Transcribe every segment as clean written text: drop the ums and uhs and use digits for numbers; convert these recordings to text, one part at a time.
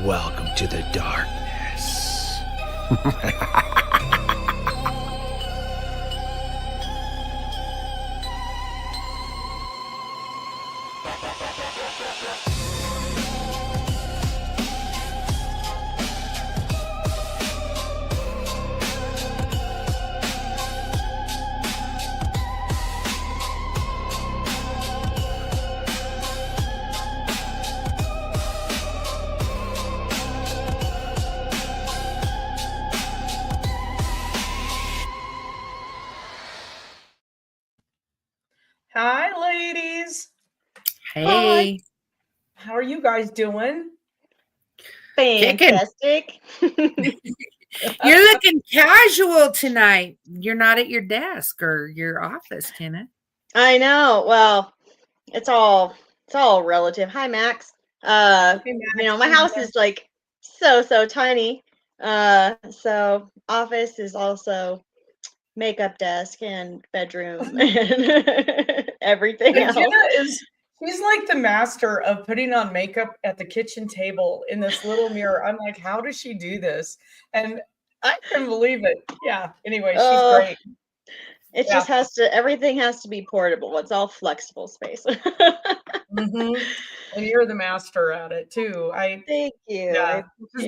Welcome to the darkness. Hi, ladies. Hey. How are you guys doing? Fantastic. You're looking casual tonight. You're not at your desk or your office, Kenneth. I know. Well, it's all relative. Hi, Max. Hey, Max. My house is like so tiny. So office is also makeup desk and bedroom and everything else. She's like the master of putting on makeup at the kitchen table in this little mirror. I'm like, how does she do this? And I couldn't believe it. Yeah. Anyway, she's great. It just everything has to be portable. It's all flexible space. And you're the master at it too. Thank you. Yeah.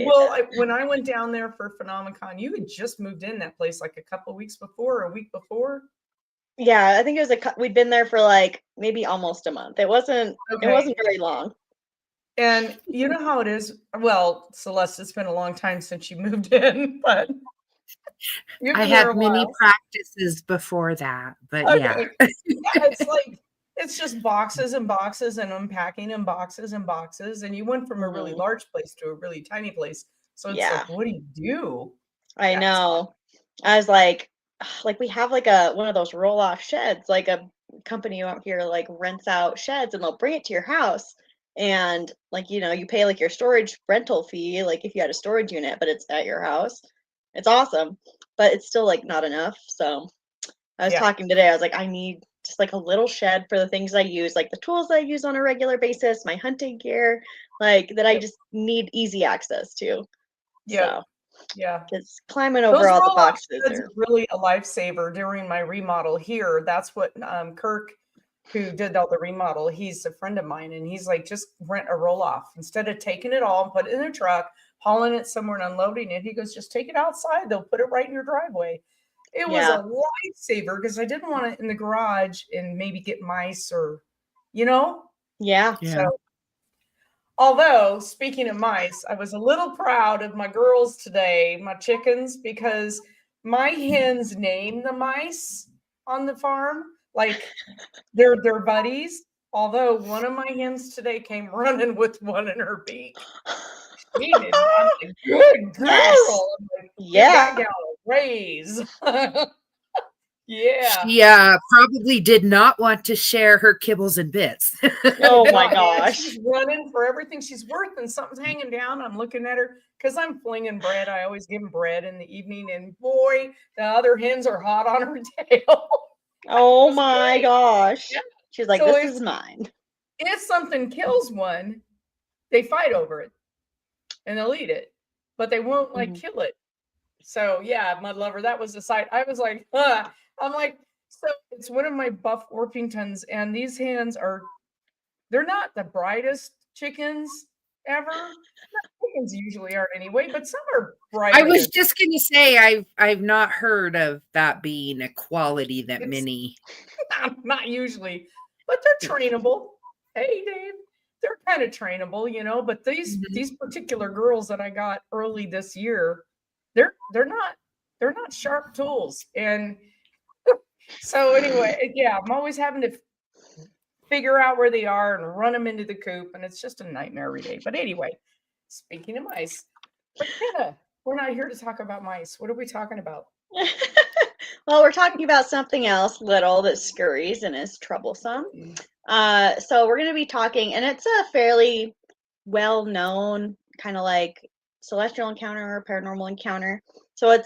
Well, when I went down there for Phenomenon, you had just moved in that place like a couple of weeks before, a week before. Yeah, I think it was we'd been there for like maybe almost a month. It wasn't very long. And you know how it is. Well, Celeste, it's been a long time since you moved in, but I had many practices before that, but yeah. It's just boxes and boxes and unpacking and boxes and boxes. And you went from a really large place to a really tiny place. So it's like, what do you do? I know. I was like we have like one of those roll-off sheds, like a company out here like rents out sheds and they'll bring it to your house. And like, you pay like your storage rental fee, like if you had a storage unit, but it's at your house. It's awesome, but it's still like not enough. So I was talking today, I was like, I need just like a little shed for the things I use, like the tools I use on a regular basis, my hunting gear, like that I just need easy access to. Yeah. So, because climbing over all the boxes are really a lifesaver during my remodel here. That's what Kirk, who did all the remodel, he's a friend of mine, and he's like, just rent a roll-off instead of taking it all and put it in a truck, hauling it somewhere and unloading it. He goes, just take it outside. They'll put it right in your driveway. It was a lifesaver because I didn't want it in the garage and maybe get mice or, So, although, speaking of mice, I was a little proud of my girls today, my chickens, because my hens name the mice on the farm like they're buddies. Although one of my hens today came running with one in her beak. She did not. Good girl. Yes. That gal raise. Yeah. She probably did not want to share her kibbles and bits. Oh my gosh. She's running for everything she's worth and something's hanging down. I'm looking at her because I'm flinging bread. I always give them bread in the evening. And boy, the other hens are hot on her tail. Oh my gosh. Yeah. She's like, this is mine. If something kills one, they fight over it and they'll eat it, but they won't kill it. So yeah, mud lover, that was the sight. I was like, I'm like, so it's one of my buff Orpingtons, and these hens they're not the brightest chickens ever. Chickens usually aren't anyway, but some are bright. I was just gonna say I've not heard of that being a quality that It's many not usually, but they're trainable. Hey Dave, they're kind of trainable, but these particular girls that I got early this year, they're not sharp tools. And so anyway, I'm always having to figure out where they are and run them into the coop, and it's just a nightmare every day. But anyway, speaking of mice, we're not here to talk about mice. What are we talking about? Well, we're talking about something else little that scurries and is troublesome. So we're going to be talking, and it's a fairly well-known kind of like celestial encounter or paranormal encounter. So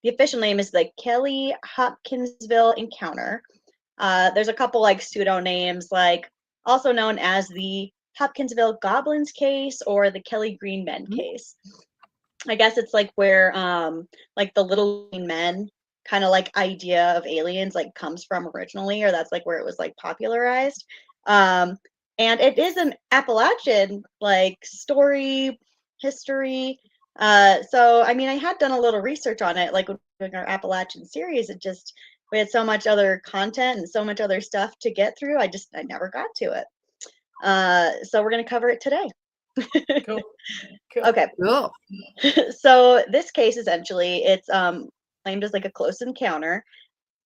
the official name is the Kelly Hopkinsville Encounter. There's a couple like pseudo names, like also known as the Hopkinsville Goblins case or the Kelly Green Men Mhm. case. I guess it's like where like the little green men kind of like idea of aliens like comes from originally, or that's like where it was like popularized. Um, and it is an Appalachian like story history. So I mean, I had done a little research on it, like with doing our Appalachian series. It just we had so much other content and so much other stuff to get through. I never got to it. So we're gonna cover it today. Cool. Cool. Okay. Cool. So this case essentially it's claimed as like a close encounter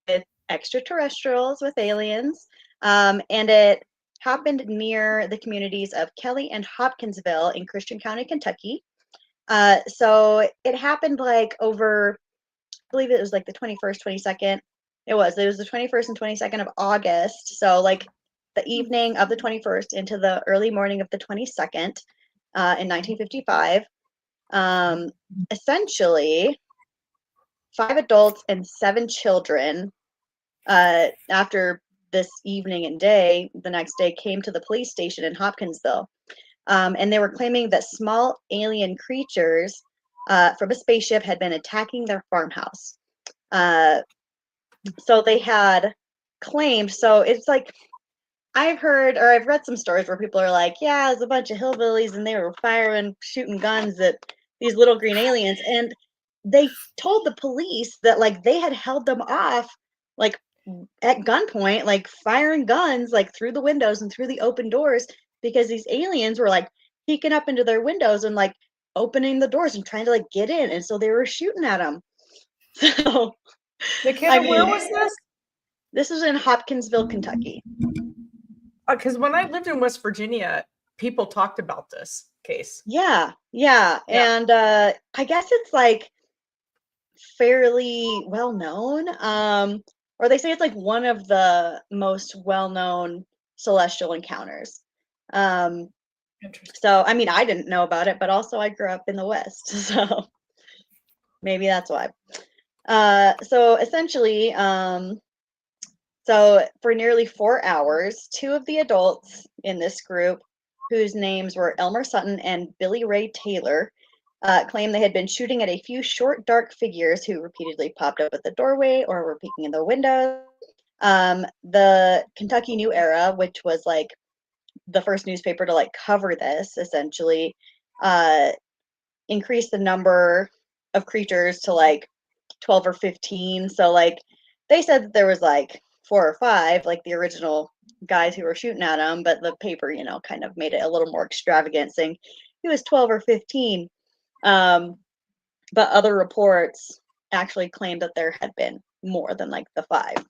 with extraterrestrials with aliens, and it happened near the communities of Kelly and Hopkinsville in Christian County, Kentucky. So it happened like over, I believe it was like the 21st, 22nd. It was the 21st and 22nd of August. So like the evening of the 21st into the early morning of the 22nd in 1955. Essentially, 5 adults and 7 children, after this evening and day, the next day came to the police station in Hopkinsville. And they were claiming that small alien creatures from a spaceship had been attacking their farmhouse. So they had claimed, so it's like I've heard or I've read some stories where people are like, yeah, it's a bunch of hillbillies and they were firing, shooting guns at these little green aliens. And they told the police that like they had held them off like at gunpoint, like firing guns like through the windows and through the open doors because these aliens were like peeking up into their windows and like opening the doors and trying to like get in. And so they were shooting at them. So, I McKenna, where mean, was this? this was in Hopkinsville, Kentucky. Because when I lived in West Virginia, people talked about this case. Yeah. Yeah. And I guess it's like fairly well known. Or they say it's like one of the most well-known celestial encounters. Interesting. So I mean, I didn't know about it, but also I grew up in the West, so maybe that's why. So essentially, so for nearly 4 hours, 2 of the adults in this group, whose names were Elmer Sutton and Billy Ray Taylor, claimed they had been shooting at a few short, dark figures who repeatedly popped up at the doorway or were peeking in the windows. The Kentucky New Era, which was like the first newspaper to like cover this, essentially, increased the number of creatures to like 12 or 15. So like they said that there was like 4 or 5, like the original guys who were shooting at him, but the paper, you know, kind of made it a little more extravagant, saying he was 12 or 15. But other reports actually claimed that there had been more than like the 5.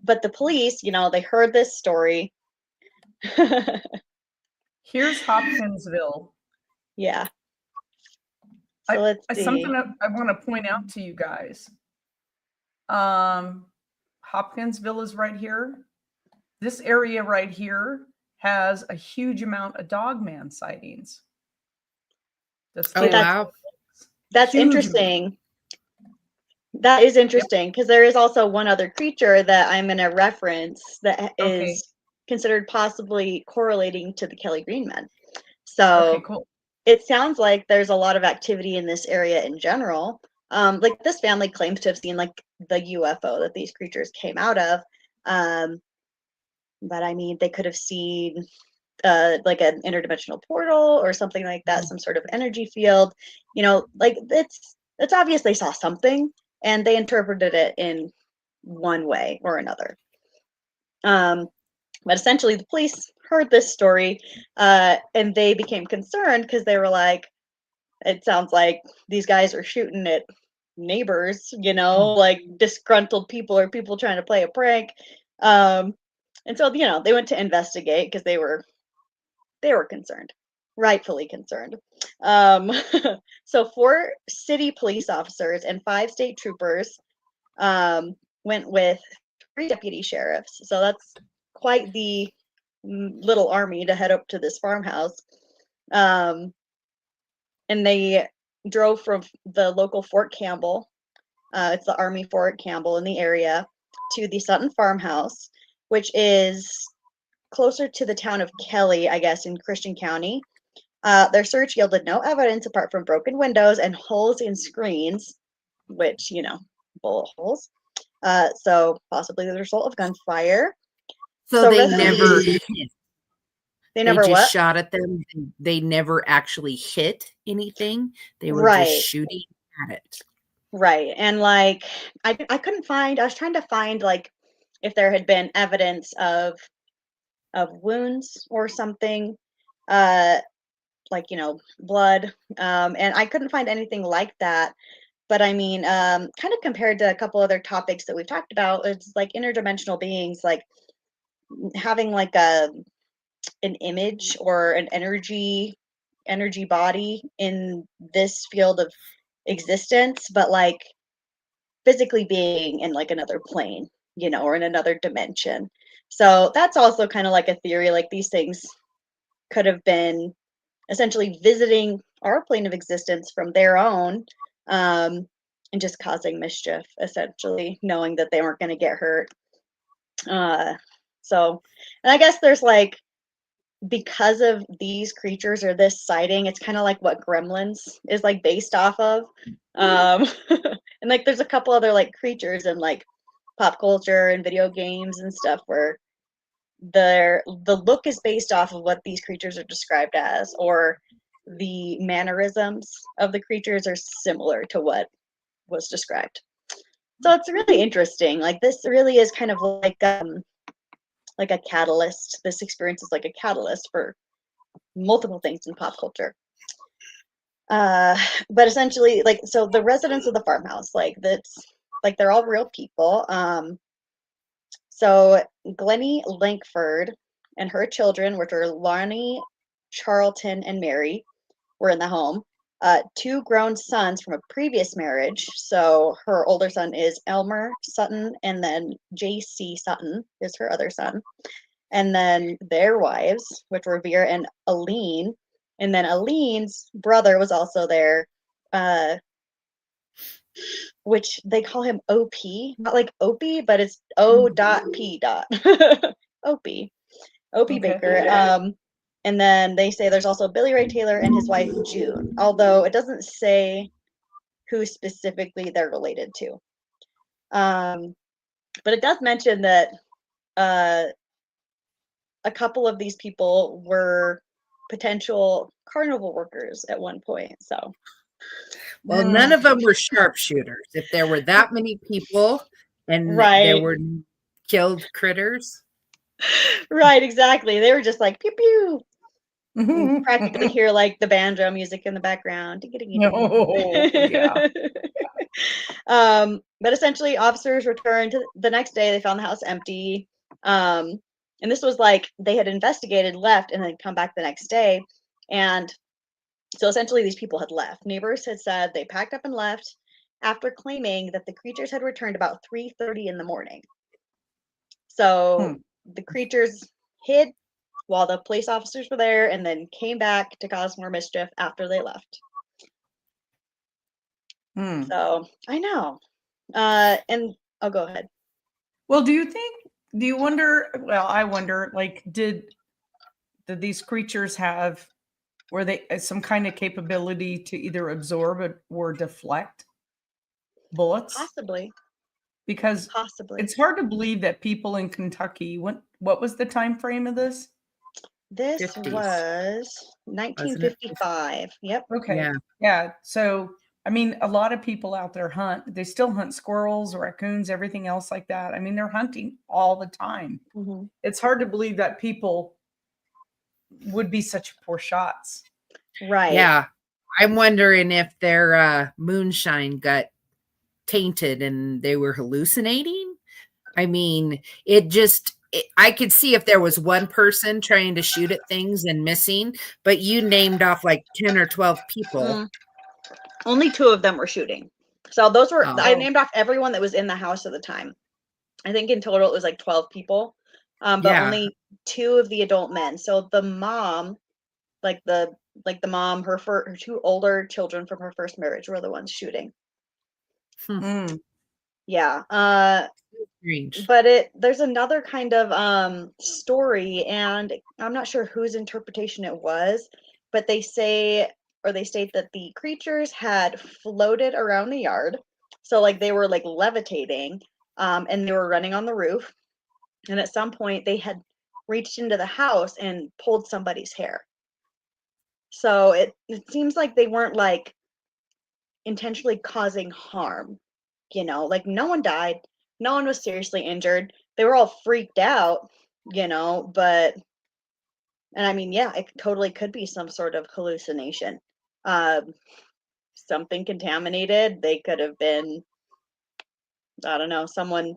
But the police, you know, they heard this story. Here's Hopkinsville. Yeah. So let's see. Something I want to point out to you guys. Hopkinsville is right here. This area right here has a huge amount of dogman sightings. Oh, wow. That's huge interesting. amount. That is interesting because there is also one other creature that I'm going to reference that Okay. is considered possibly correlating to the Kelly Green Men. So Okay, cool. it sounds like there's a lot of activity in this area in general. Like this family claims to have seen like the UFO that these creatures came out of. But I mean, they could have seen like an interdimensional portal or something like that, some sort of energy field. You know, like it's obvious they saw something and they interpreted it in one way or another. But essentially, the police heard this story and they became concerned because they were like, it sounds like these guys are shooting at neighbors, you know, like disgruntled people or people trying to play a prank. And so, you know, they went to investigate because they were concerned, rightfully concerned. So 4 city police officers and 5 state troopers went with 3 deputy sheriffs. So that's quite the little army to head up to this farmhouse. And they drove from the local Fort Campbell. It's the Army Fort Campbell in the area, to the Sutton farmhouse, which is closer to the town of Kelly, I guess, in Christian County. Their search yielded no evidence apart from broken windows and holes in screens, which, bullet holes. So possibly the result of gunfire. So they residents- never hit. They They never just what? shot at them. They never actually hit anything. They were Right. just shooting at it. Right. And like I couldn't find, I was trying to find like if there had been evidence of wounds or something, like blood. And I couldn't find anything like that. But I mean, kind of compared to a couple other topics that we've talked about, it's like interdimensional beings, like having like an image or an energy body in this field of existence, but like physically being in like another plane, or in another dimension. So that's also kind of like a theory, like these things could have been essentially visiting our plane of existence from their own, and just causing mischief, essentially, knowing that they weren't going to get hurt. So, and I guess there's like, because of these creatures or this sighting, it's kind of like what Gremlins is like based off of. And like there's a couple other like creatures in like pop culture and video games and stuff where the look is based off of what these creatures are described as, or the mannerisms of the creatures are similar to what was described. So it's really interesting. Like this really is kind of like a catalyst. This experience is like a catalyst for multiple things in pop culture. But essentially, like, so the residents of the farmhouse, like that's like they're all real people. So Glennie Lankford and her children, which are Lonnie, Charlton, and Mary, were in the home. Two grown sons from a previous marriage. So her older son is Elmer Sutton, and then J.C. Sutton is her other son. And then their wives, which were Vera and Aline. And then Aline's brother was also there, which they call him OP, not like Opie, but it's O.P. Opie. Opie Okay. Baker. And then they say there's also Billy Ray Taylor and his wife June, although it doesn't say who specifically they're related to. But it does mention that a couple of these people were potential carnival workers at one point. So, Well, none of them were sharpshooters. If there were that many people and there Right. were killed critters. Right, exactly. They were just like pew pew. You practically hear like the banjo music in the background. Oh, yeah. But essentially, officers returned the next day. They found the house empty. And this was like they had investigated, left, and then come back the next day. And so essentially, these people had left. Neighbors had said they packed up and left after claiming that the creatures had returned about 3:30 in the morning. So the creatures hid while the police officers were there, and then came back to cause more mischief after they left. So I know. And I'll go ahead. Well, do you wonder, well, I wonder, like, did these creatures have, were they some kind of capability to either absorb or deflect bullets? Possibly. Because Possibly. it's hard to believe that people in Kentucky, what was the time frame of this? This 50s. was 1955. Yep. Okay. Yeah. So, I mean, a lot of people out there hunt. They still hunt squirrels, raccoons, everything else like that. I mean, they're hunting all the time. Mm-hmm. It's hard to believe that people would be such poor shots. Right. Yeah. I'm wondering if their moonshine got tainted and they were hallucinating. I mean, I could see if there was one person trying to shoot at things and missing, but you named off like 10 or 12 people. Only 2 of them were shooting. So those were, I Oh. named off everyone that was in the house at the time. I think in total it was like 12 people, but Yeah. only 2 of the adult men. So the mom, like the mom, her 2 older children from her first marriage were the ones shooting. Mm. Yeah. Strange. But there's another kind of story, and I'm not sure whose interpretation it was, but they say, or they state, that the creatures had floated around the yard. So like they were like levitating, and they were running on the roof. And at some point they had reached into the house and pulled somebody's hair. So it seems like they weren't like intentionally causing harm. Like no one died, no one was seriously injured. They were all freaked out, but and I mean, yeah, it totally could be some sort of hallucination. Um, Something contaminated. They could have been, I don't know, someone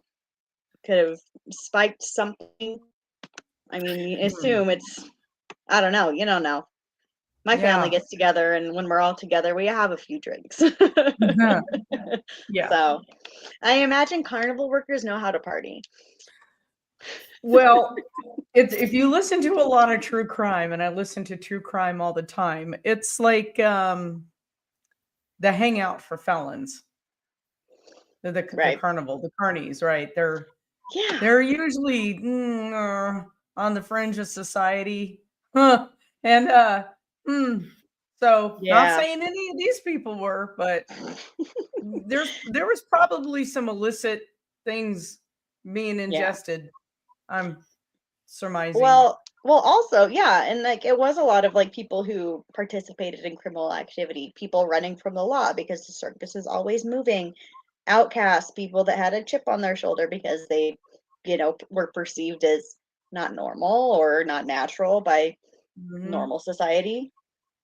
could have spiked something. I mean, you assume it's, I don't know, you don't know. My family Yeah. gets together, and when we're all together, we have a few drinks. Yeah. So I imagine carnival workers know how to party. Well, it's if you listen to a lot of true crime, and I listen to true crime all the time, it's like the hangout for felons. The Right. carnival, the carnies, right? They're Yeah. they're usually on the fringe of society. Huh. And so not Yeah. saying any of these people were, but there was probably some illicit things being Yeah. ingested. I'm surmising. Well, also, yeah, and like it was a lot of like people who participated in criminal activity, people running from the law because the circus is always moving, outcasts, people that had a chip on their shoulder because they, were perceived as not normal or not natural by Mhm. normal society,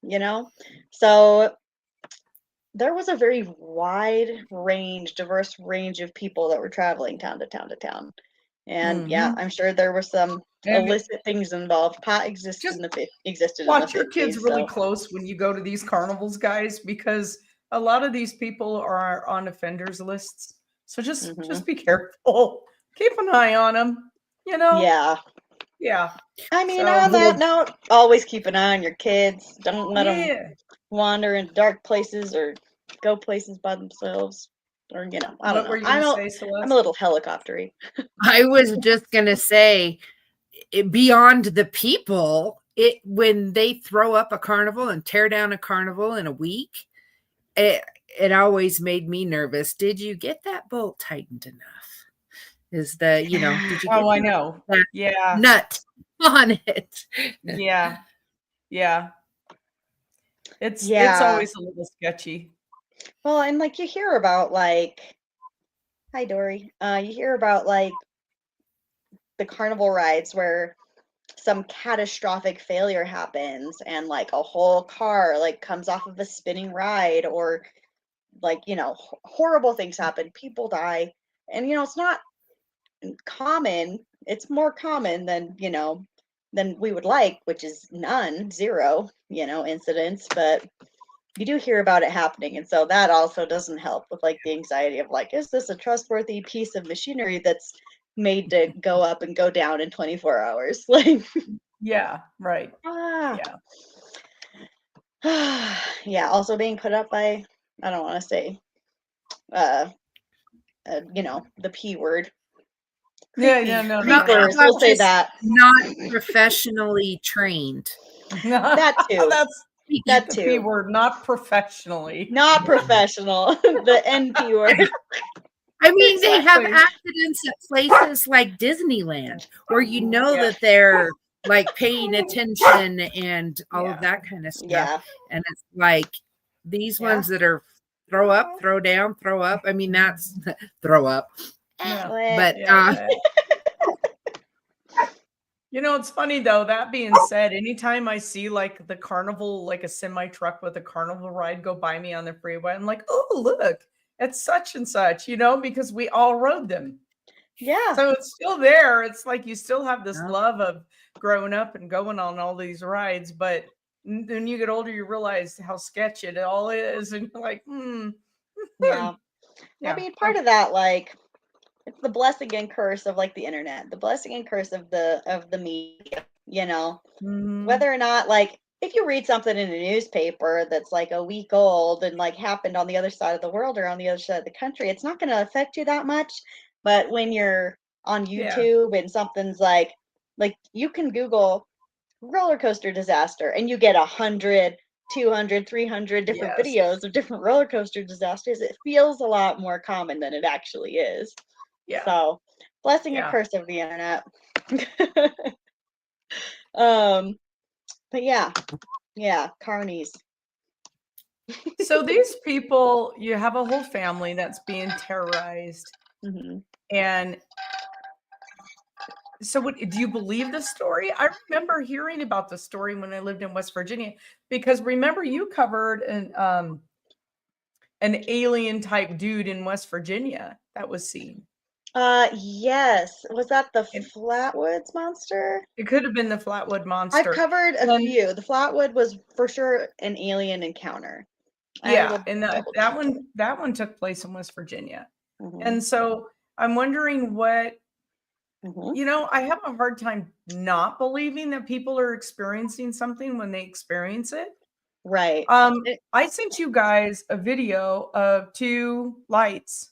you know? So there was a very diverse range of people that were traveling town to town to town. And yeah, Mhm. I'm sure there were some And illicit things involved. Pot just existed in the watch your kids 50s, really so close when you go to these carnivals, guys, because a lot of these people are on offenders lists. So mhm. just be careful. Keep an eye on them. You know? Yeah. Yeah. I mean, So on that note, always keep an eye on your kids. Don't let them yeah. wander in dark places or go places by themselves. Or, I don't What were know. you I'm gonna a, say, I'm a Celeste? little helicoptery. I was just gonna say, beyond the people, when they throw up a carnival and tear down a carnival in a week, it always made me nervous. Did you get that bolt tightened enough? Did you get Oh, I know. that Yeah. nut on it? Yeah. Yeah. It's Yeah. always a little sketchy. Well, and like you hear about like, hi Dory. You hear about like the carnival rides where some catastrophic failure happens and like a whole car like comes off of a spinning ride, or like horrible things happen, people die, and it's not common. It's more common than we would like, which is none, zero, incidents, but you do hear about it happening, and so that also doesn't help with like the anxiety of like, is this a trustworthy piece of machinery that's made to go up and go down in 24 hours? Like, Yeah, right. ah. Yeah. Yeah, also being put up by, I don't want to say, uh, the P word. Yeah, yeah, no, no, How no. Creepers, we'll about say just that. not professionally trained? That too. That's That the P too. word, not professionally. Not professional. The NP word. I mean, they have Exactly. accidents at places like Disneyland where Yeah. that they're like paying attention and all of Yeah. that kind of stuff. Yeah. And it's like these Yeah. ones that are throw up, throw down, throw up. I mean, that's throw up. Yeah. But Yeah. It's funny though, that being said, anytime I see like the carnival, like a semi truck with a carnival ride go by me on the freeway, I'm like, oh, look, it's such and such, because we all rode them. Yeah. So it's still there. It's like you still have this Yeah. love of growing up and going on all these rides, but when you get older, you realize how sketchy it all is, and you're like, Yeah. I yeah, mean, part of that, like, it's the blessing and curse of like the internet, the blessing and curse of the media, Mhm. whether or not like if you read something in a newspaper that's like a week old and like happened on the other side of the world or on the other side of the country, it's not going to affect you that much. But when you're on Yeah. YouTube and something's like you can Google roller coaster disaster and you get 100, 200, 300 different Yes. videos of different roller coaster disasters. It feels a lot more common than it actually is. Yeah. So, blessing and Yeah. curse of the internet. But yeah, carnies. So these people, you have a whole family that's being terrorized. Hmm. And so do you believe the story? I remember hearing about the story when I lived in West Virginia, because remember you covered an alien type dude in West Virginia that was seen. Yes. Was that the And Flatwoods monster? it could have been the Flatwood I've monster. covered a And few. The Flatwood was for sure an alien encounter. I yeah, will and double check it. that one took place in West Virginia. Hmm. And so I'm wondering what, Hmm. I have a hard time not believing that people are experiencing something when they experience it. Right. I sent you guys a video of two lights.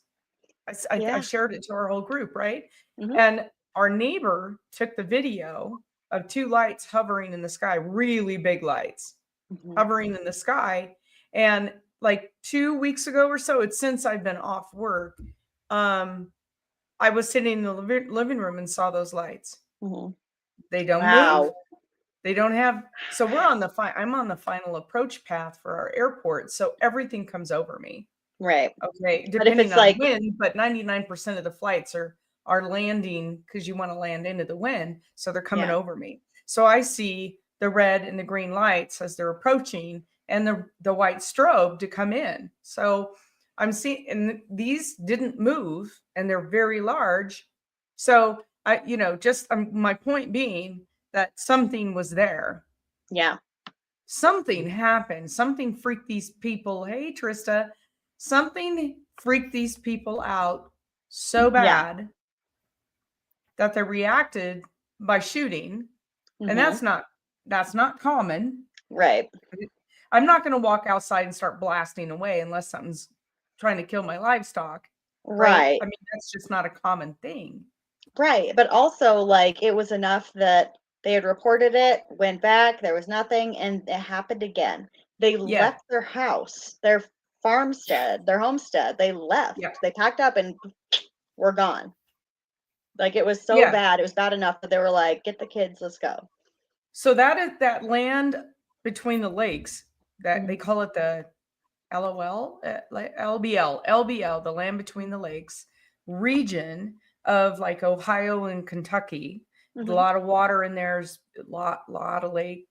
I Yeah. shared it to our whole group, right? Hmm. And our neighbor took the video of two lights hovering in the sky, really big lights Hmm. hovering in the sky. And like 2 weeks ago or so, it's since I've been off work. I was sitting in the living room and saw those lights. Hmm. They don't move. Wow. They don't have. So I'm on the final approach path for our airport. So everything comes over me. Right. Okay, But if depending it's on like, wind, but 99% of the flights are landing because you want to land into the wind, so they're coming yeah, over me. So I see the red and the green lights as they're approaching, and the white strobe to come in. So I'm seeing, and these didn't move, and they're very large. So my point being that something was there. yeah, Something happened. Something freaked these people. Hey, Trista, something freaked these people out so yeah. bad that they reacted by shooting. And Hmm. that's not common. Right. I'm not going to walk outside and start blasting away unless something's trying to kill my livestock, right? Right. I mean, that's just not a common thing. Right. But also, like, it was enough that they had reported it, went back, there was nothing, and it happened again. They Yeah. left their house, their farmstead, their homestead. They left. Yeah. They packed up and were gone. Like, it was so Yeah. bad. It was bad enough that they were like, get the kids, let's go. So that is that land between the lakes that they Hmm. call it the LOL, LBL, the land between the lakes region of like Ohio and Kentucky. A Hmm. lot of water in there's a lot of lake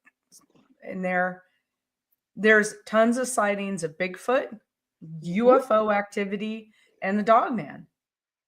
in there. There's tons of sightings of Bigfoot, Hmm. UFO activity, and the Dogman.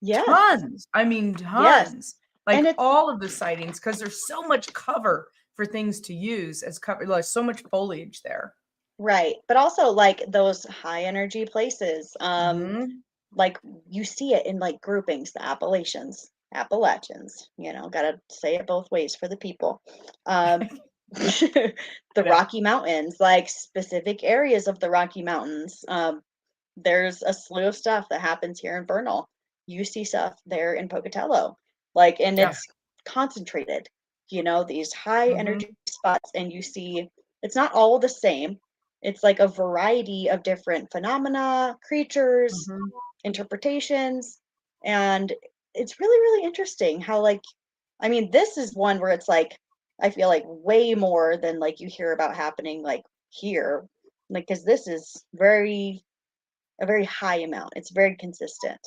Yes. Tons. I mean, Yes. tons. And Like it's all of the sightings, because there's so much cover for things to use as cover, like so much foliage there. right. But also, like, those high energy places, Hmm. like you see it in like groupings, the Appalachians, gotta say it both ways for the people. Um, the Yeah. Rocky Mountains, like specific areas of the Rocky Mountains. There's a slew of stuff that happens here in Vernal. You see stuff there in Pocatello, like, and Yeah. it's concentrated, these high Hmm. energy spots, and you see it's not all the same. It's like a variety of different phenomena, creatures, Hmm. interpretations, and it's really, really interesting how, like, I mean, this is one where it's like I feel like way more than like you hear about happening like here, like, because this is a very high amount. It's very consistent,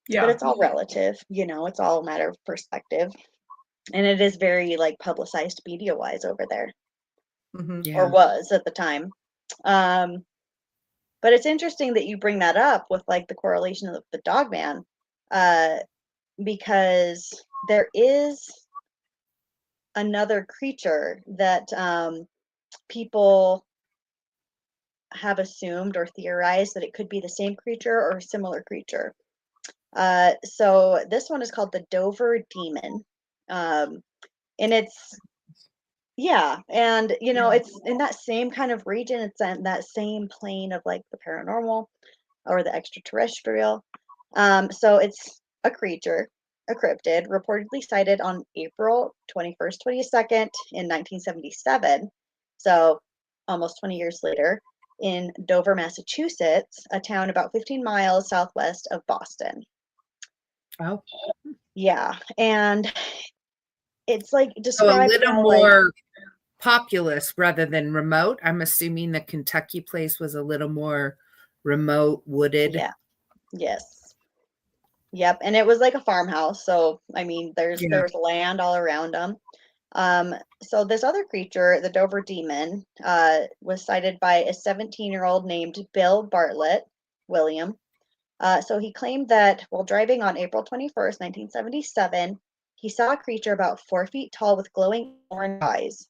but Yeah. it's all relative, it's all a matter of perspective, and it is very like publicized media wise over there, Hmm. or Yeah. was at the time. um but it's interesting that you bring that up with like the correlation of the dog man, uh because there is another creature that people have assumed or theorized that it could be the same creature or a similar creature. So this one is called the Dover Demon, um, and it's Yeah, and it's in that same kind of region. It's in that same plane of like the paranormal or the extraterrestrial. So it's a creature, a cryptid, reportedly sighted on April 21st, 22nd in 1977. So almost 20 years later in Dover, Massachusetts, a town about 15 miles southwest of Boston. Oh, Yeah, and it's like so a described little how like more populous rather than remote. I'm assuming the Kentucky place was a little more remote, wooded. yeah, yes. Yep, and it was like a farmhouse, so I mean, Yeah. there's land all around them. So this other creature, the Dover Demon, was sighted by a 17-year-old named Bill Bartlett William. So he claimed that while driving on April 21st, 1977, he saw a creature about 4 feet tall with glowing orange eyes.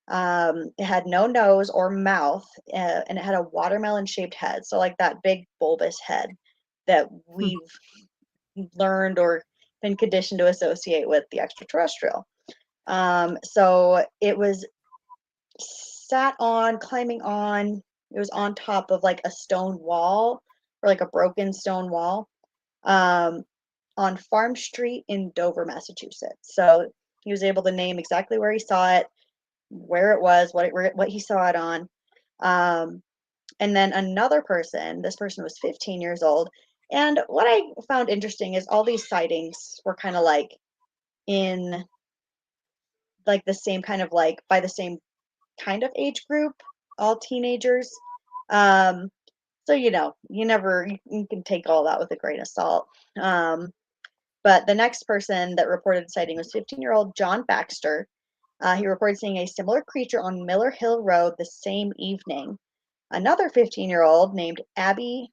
It had no nose or mouth, and it had a watermelon-shaped head, so like that big bulbous head that Hmm. we've learned or been conditioned to associate with the extraterrestrial. So it was climbing on, it was on top of like a stone wall or like a broken stone wall um, on Farm Street in Dover, Massachusetts. So he was able to name exactly where he saw it, where it was, what he saw it on. Um, and then another person, this person was 15 years old. And what I found interesting is all these sightings were kind of like in like the same kind of like by the same kind of age group, all teenagers. Um, so you can take all that with a grain of salt. But the next person that reported sighting was 15-year-old John Baxter. He reported seeing a similar creature on Miller Hill Road the same evening. Another 15-year-old named Abby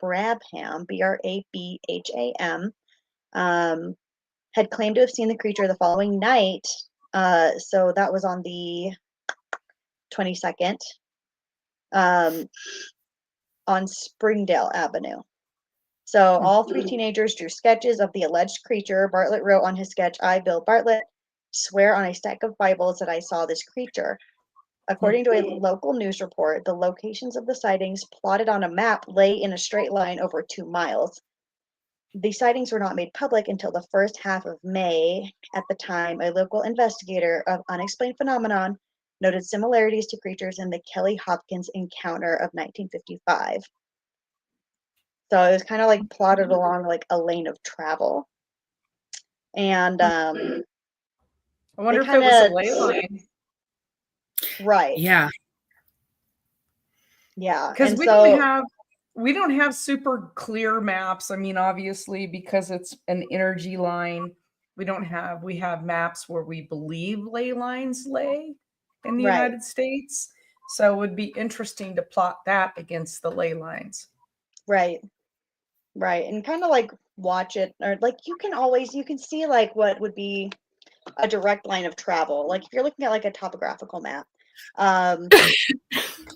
Brabham, Brabham, had claimed to have seen the creature the following night. So that was on the 22nd, um, on Springdale Avenue. So all three teenagers drew sketches of the alleged creature. Bartlett wrote on his sketch, "I, Bill Bartlett, swear on a stack of Bibles that I saw this creature." According to a local news report, the locations of the sightings plotted on a map lay in a straight line over 2 miles. The sightings were not made public until the first half of May. At the time, a local investigator of unexplained phenomenon noted similarities to creatures in the Kelly Hopkins encounter of 1955. So it was kind of like plotted along like a lane of travel. And I they wonder if kind it was a of, ley line. right. Yeah. Yeah. Because And so, we don't have super clear maps. I mean, obviously, because it's an energy line, we have maps where we believe ley lines lay in the right, United States. So it would be interesting to plot that against the ley lines. right, right. And kind of like watch it, or like you can see like what would be a direct line of travel. Like if you're looking at like a topographical map, um,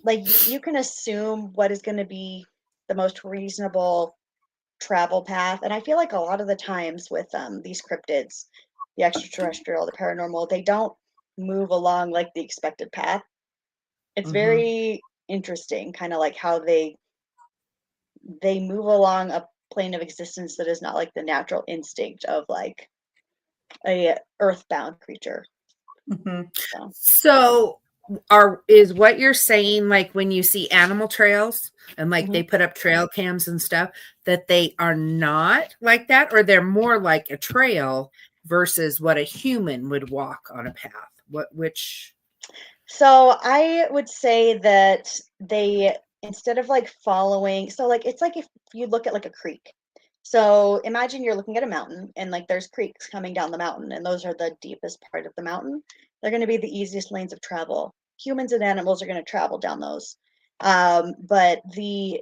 like you can assume what is going to be the most reasonable travel path. And I feel like a lot of the times with these cryptids, the extraterrestrial, the paranormal, they don't move along like the expected path. It's Mhm. very interesting, kind of like how they move along a plane of existence that is not like the natural instinct of like a earthbound creature. Mhm. So So is what you're saying like when you see animal trails and like mhm. they put up trail cams and stuff that they are not like that, or they're more like a trail versus what a human would walk on a path? Which So I would say that they, instead of like following, so like it's like if you look at like a creek. So imagine you're looking at a mountain and like there's creeks coming down the mountain, and those are the deepest part of the mountain. They're going to be the easiest lanes of travel. Humans and animals are going to travel down those. But the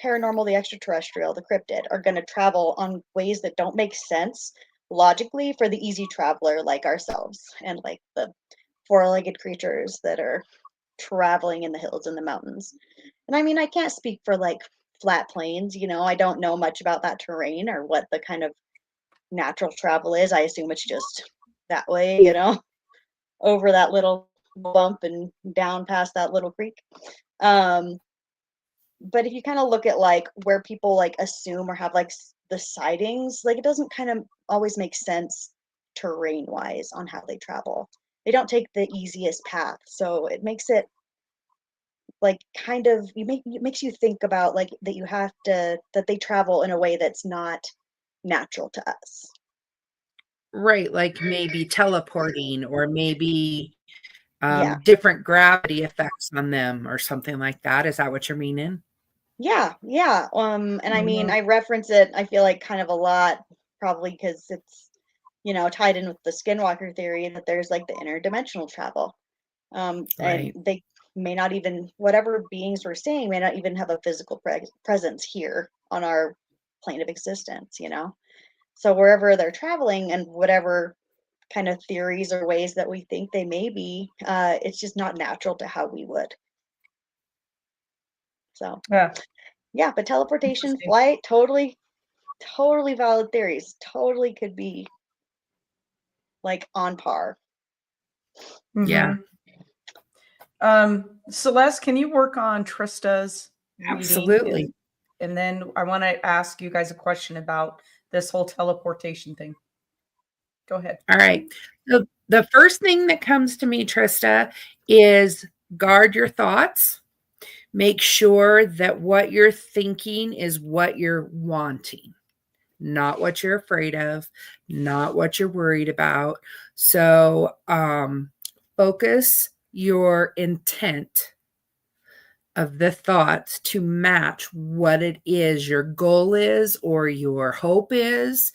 paranormal, the extraterrestrial, the cryptid are going to travel on ways that don't make sense logically for the easy traveler like ourselves and like the four-legged creatures that are traveling in the hills and the mountains. And I mean, I can't speak for like flat plains, I don't know much about that terrain or what the kind of natural travel is. I assume it's just that way. over that little bump and down past that little creek. Um, but if you kind of look at like where people like assume or have like the sightings, like it doesn't kind of always make sense terrain wise on how they travel. They don't take the easiest path, so it makes it like kind of it makes you think about like that you have to that they travel in a way that's not natural to us. Right, like maybe teleporting or maybe Yeah. different gravity effects on them or something like that. Is that what you're meaning? Yeah, yeah. And I mean, Mhm. I reference it, I feel like kind of a lot, probably because it's, tied in with the skinwalker theory that there's like the interdimensional travel. And Right. they may not even, whatever beings we're seeing may not even have a physical presence here on our plane of existence. So wherever they're traveling and whatever kind of theories or ways that we think they may be, it's just not natural to how we would. So Yeah, yeah, but teleportation, interesting. flight, totally, totally valid theories. Totally could be like on par. Yeah, Mhm. Celeste, can you work on Trista's reading? absolutely. And then I want to ask you guys a question about this whole teleportation thing. Go ahead. All right. So the first thing that comes to me, Trista, is guard your thoughts. Make sure that what you're thinking is what you're wanting, not what you're afraid of, not what you're worried about. So focus your intent of the thoughts to match what it is your goal is or your hope is,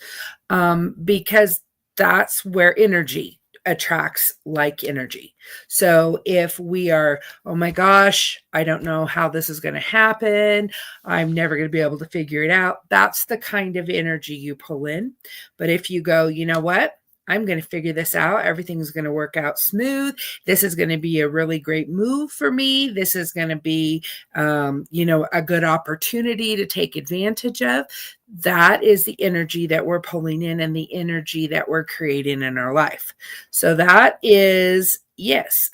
because that's where energy attracts like energy. So if we are, oh my gosh, I don't know how this is going to happen, I'm never going to be able to figure it out, that's the kind of energy you pull in. But if you go, you know what, I'm going to figure this out. Everything's going to work out smooth. This is going to be a really great move for me. This is going to be, a good opportunity to take advantage of. That is the energy that we're pulling in and the energy that we're creating in our life. So that is, yes,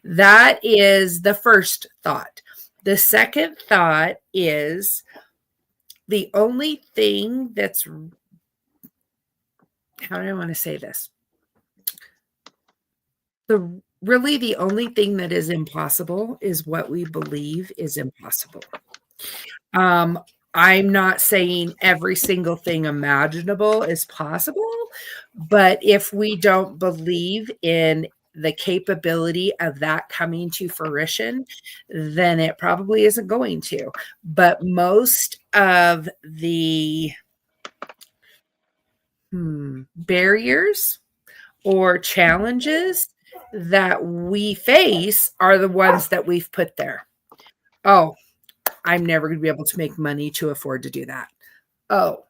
that is the first thought. The second thought is the only thing that's, how do I want to say this? The only thing that is impossible is what we believe is impossible. Um, I'm not saying every single thing imaginable is possible, but if we don't believe in the capability of that coming to fruition, then it probably isn't going to. But most of the barriers or challenges that we face are the ones that we've put there. Oh, I'm never going to be able to make money to afford to do that. Oh,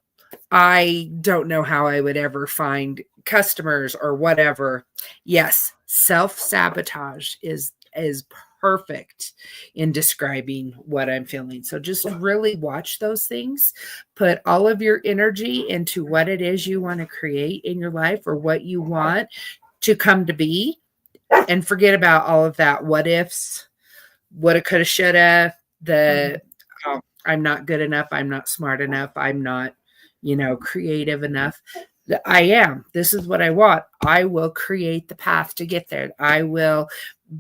I don't know how I would ever find customers or whatever. Yes, self-sabotage is perfect in describing what I'm feeling. So just really watch those things. Put all of your energy into what it is you want to create in your life or what you want to come to be, and forget about all of that what ifs, woulda, coulda, shoulda, the I'm not good enough, I'm not smart enough, I'm not, creative enough. I am. This is what I want. I will create the path to get there. I will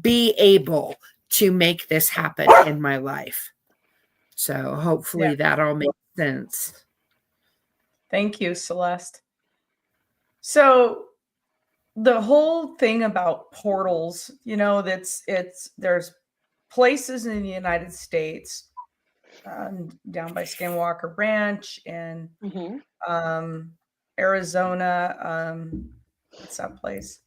be able to make this happen in my life. So Yeah. hopefully that all makes sense. Thank you, Celeste. So the whole thing about portals, there's places in the United States, down by Skinwalker Ranch and Hmm. Arizona. What's that place?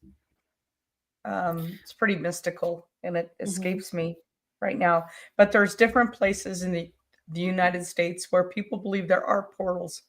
It's pretty mystical and it Hmm. escapes me right now. But there's different places in the United States where people believe there are portals.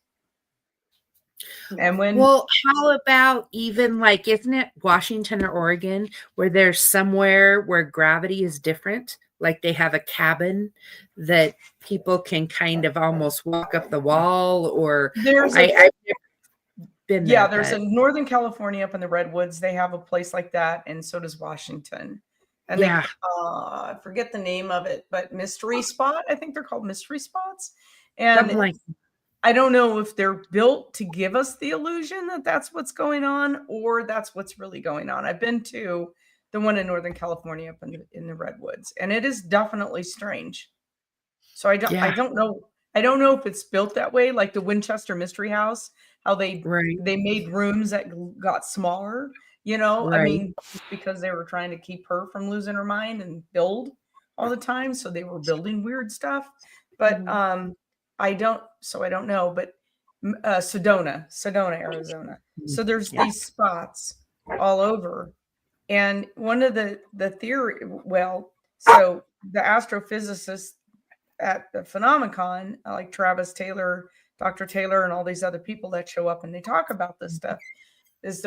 And when Well, how about even like, isn't it Washington or Oregon where there's somewhere where gravity is different? Like they have a cabin that people can kind of almost walk up the wall, or there's a I've never been Yeah, there. there's a Northern California up in the Redwoods. They have a place like that, and so does Washington. And they, Yeah. I forget the name of it, but Mystery Spot. I think they're called Mystery Spots. Something And like I don't know if they're built to give us the illusion that that's what's going on, or that's what's really going on. I've been to the one in Northern California up in the Redwoods, and it is definitely strange. So I yeah, don't know. I don't know if it's built that way, like the Winchester Mystery House, how right, they made rooms that got smaller. You know, I right. mean, just because they were trying to keep her from losing her mind and build all the time, so they were building weird stuff. But Mhm. I don't. So I don't know. But Sedona, Arizona. So there's Yeah. these spots all over, and one of the theory. Well, so the astrophysicists at the Phenomenon, like Travis Taylor, Dr. Taylor, and all these other people that show up and they talk about this stuff, is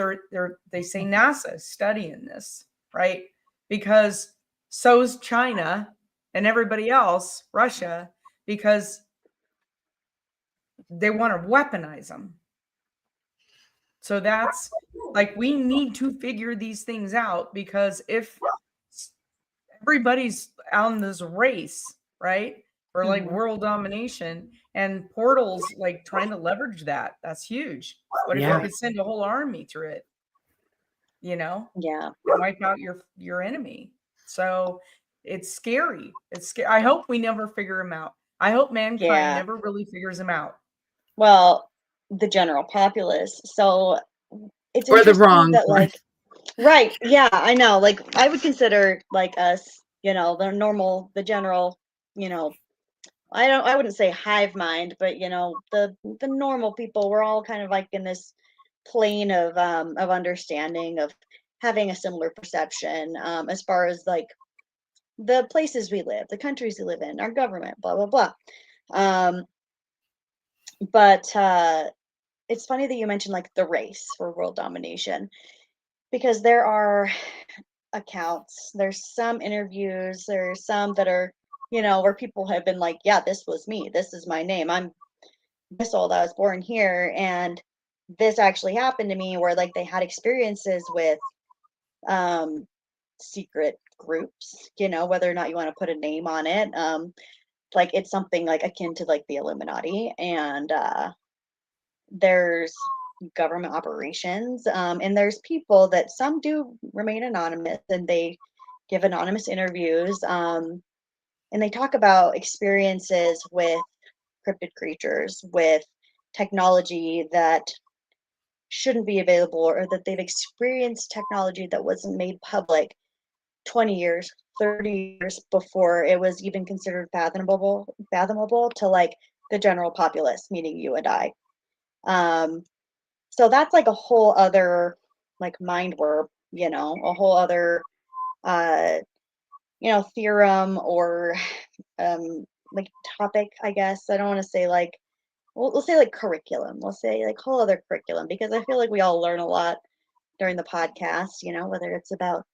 they say NASA is studying this, right? Because so's China and everybody else, Russia, because they want to weaponize them. So that's like we need to figure these things out because if everybody's on this race, right? For like Mhm. world domination and portals like trying to leverage that. That's huge. What if you Yeah. could send a whole army through it, Yeah. and wipe out your enemy? So it's scary. It's scary. I hope we never figure them out. I hope mankind Yeah. never really figures them out. Well, the general populace. So it's Or the interesting wrong that one. like right, yeah, I know. Like I would consider like us, the general, you know, I wouldn't say hive mind, but the normal people, we're all kind of like in this plane of understanding of having a similar perception as far as like the places we live, the countries we live in, our government, blah blah blah. Um, but it's funny that you mentioned like the race for world domination because there are accounts, there's some interviews, there's some that are, where people have been like, yeah, this was me, this is my name, I'm this old, I was born here, and this actually happened to me, where like they had experiences with um secret groups, whether or not you want to put a name on it. Like it's something like akin to like the Illuminati, and there's government operations, and there's people that some do remain anonymous and they give anonymous interviews, and they talk about experiences with cryptid creatures, with technology that shouldn't be available, or that they've experienced technology that wasn't made public 20 years, 30 years before it was even considered fathomable to like the general populace, meaning you and I. Um, so that's like a whole other like mind warp, a whole other uh, theorem or like topic, I guess. I don't want to say like we'll say like curriculum. We'll say like whole other curriculum because I feel like we all learn a lot during the podcast, whether it's about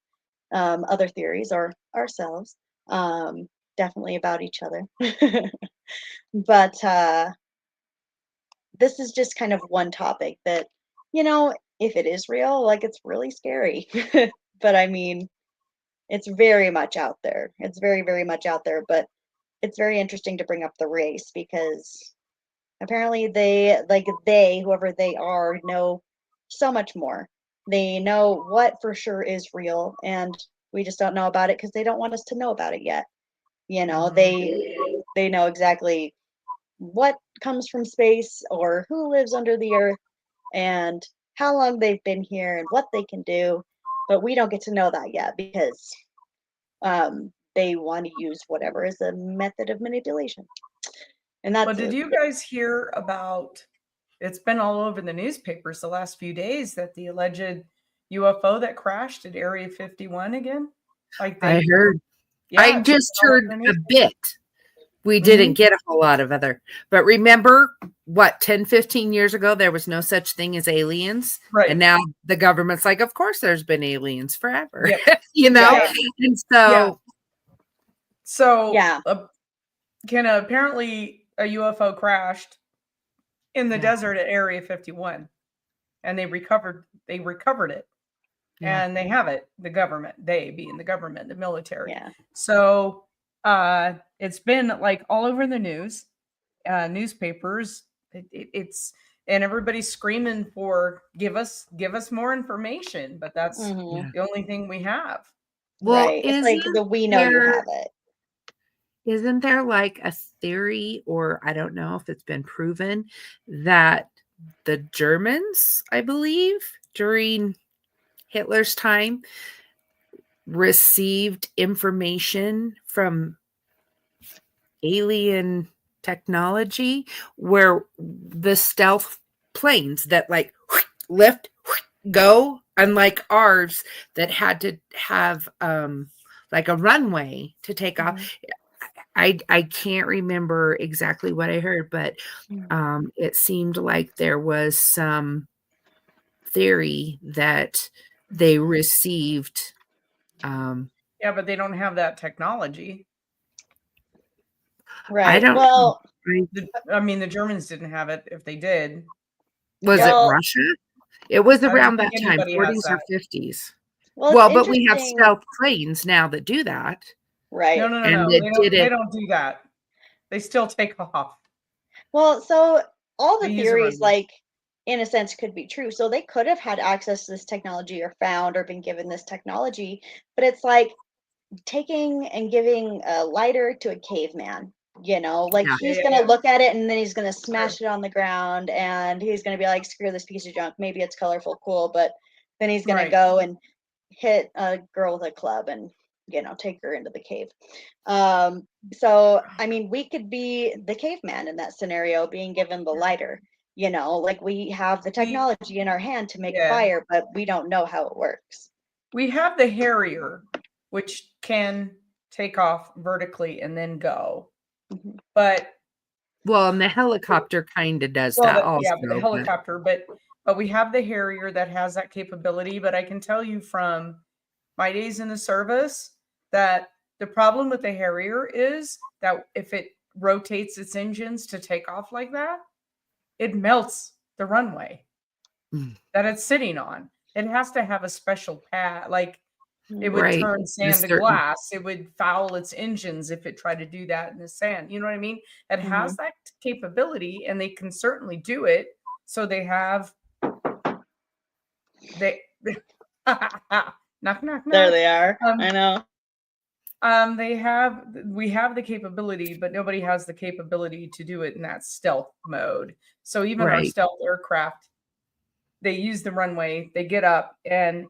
other theories or ourselves, definitely about each other. But this is just kind of one topic that, if it is real, like it's really scary. But I mean, it's very much out there. It's very, very much out there. But it's very interesting to bring up the race because apparently whoever they are, know so much more. They know what for sure is real, and we just don't know about it because they don't want us to know about it yet. Mhm. They know exactly what comes from space or who lives under the earth and how long they've been here and what they can do, but we don't get to know that yet because they want to use whatever is a method of manipulation, and But that's did it. you guys hear about it's been all over the newspapers the last few days that the alleged UFO that crashed at Area 51 again? Like I they, heard. yeah, I it's been just all heard over the a newspaper. bit. We didn't Mhm. get a whole lot of other. But remember what, 10, 15 years ago, there was no such thing as aliens. And Right. now the government's like, of course, there's been aliens forever, Yep. you know? Right. Yeah. And Yeah. so, So Yeah. apparently a UFO crashed in the yeah, desert at Area 51. and they recovered it. Yeah. And they have it, the government, they being the government, the military. Yeah. So it's been like all over the news, newspapers. It's and everybody's screaming for give us more information, but that's Mhm. the only thing we have. Well, Right. It's like the we know you have it. isn't there like a theory, or I don't know if it's been proven, that the Germans, I believe, during Hitler's time, received information from alien technology where the stealth planes that like lift, go, unlike ours that had to have like a runway to take off. I can't remember exactly what I heard, but it seemed like there was some theory that they received. Yeah, but they don't have that technology. I Right. don't. Well, I mean, the Germans didn't have it. If they did, was it Well- Russia? It was I don't around that think time, anybody has 40s or that. 50s. well, Well, it's but we have interesting- stealth planes now that do that. Right. No. And They it don't, did they it. don't do that. They still take off. Well, so all the They use a theories, runway. like in a sense, could be true. So they could have had access to this technology or found or been given this technology, but it's like taking and giving a lighter to a caveman. You know, like Yeah. he's Yeah, gonna yeah. look at it and then he's gonna smash it on the ground and he's gonna be like, screw this piece of junk. Maybe it's colorful, cool, but then he's gonna Right. go and hit a girl with a club and take her into the cave. So I mean, we could be the caveman in that scenario, being given the lighter. Like we have the technology in our hand to make Yeah. fire, but we don't know how it works. We have the Harrier, which can take off vertically and then go. Mhm. But Well, and the helicopter kind of does well, that also. yeah, but the helicopter. But we have the Harrier that has that capability. But I can tell you from my days in the service that the problem with the Harrier is that if it rotates its engines to take off like that, it melts the runway that it's sitting on. It has to have a special pad, like it would Right. turn A sand to certain- glass. It would foul its engines if it tried to do that in the sand. You know what I mean? It has that capability, and they can certainly do it. So they have knock knock knock. There they are. Um, I know. We have the capability, but nobody has the capability to do it in that stealth mode. So even our Right. stealth aircraft, they use the runway, they get up, and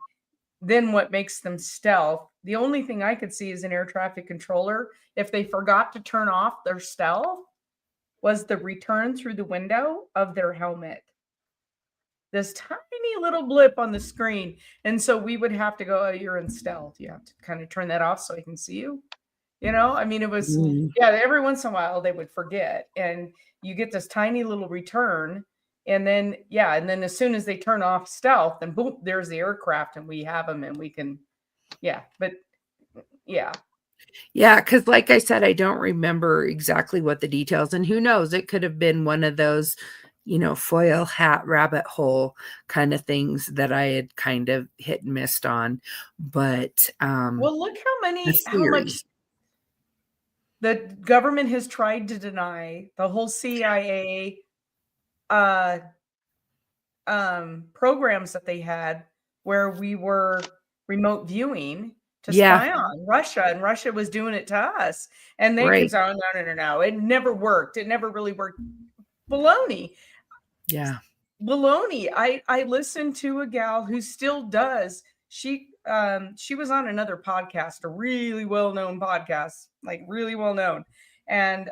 then what makes them stealth? The only thing I could see as an air traffic controller, if they forgot to turn off their stealth, was the return through the window of their helmet. This tiny little blip on the screen. And so we would have to go, oh, you're in stealth. You have to kind of turn that off so I can see you. I mean, it was, yeah, every once in a while they would forget. And you get this tiny little return. And then, yeah, and then as soon as they turn off stealth, then boom, there's the aircraft and we have them and we can, yeah, but yeah. Yeah, because like I said, I don't remember exactly what the details, and who knows, it could have been one of those, foil hat rabbit hole kind of things that I had kind of hit and missed on. But well, look how much the government has tried to deny the whole CIA programs that they had where we were remote viewing to spy on Russia, and Russia was doing it to us. And they kept saying, no. It never worked. It never really worked. Baloney. Yeah. Baloney. I listened to a gal who still does. She was on another podcast, a really well-known podcast, like really well-known. And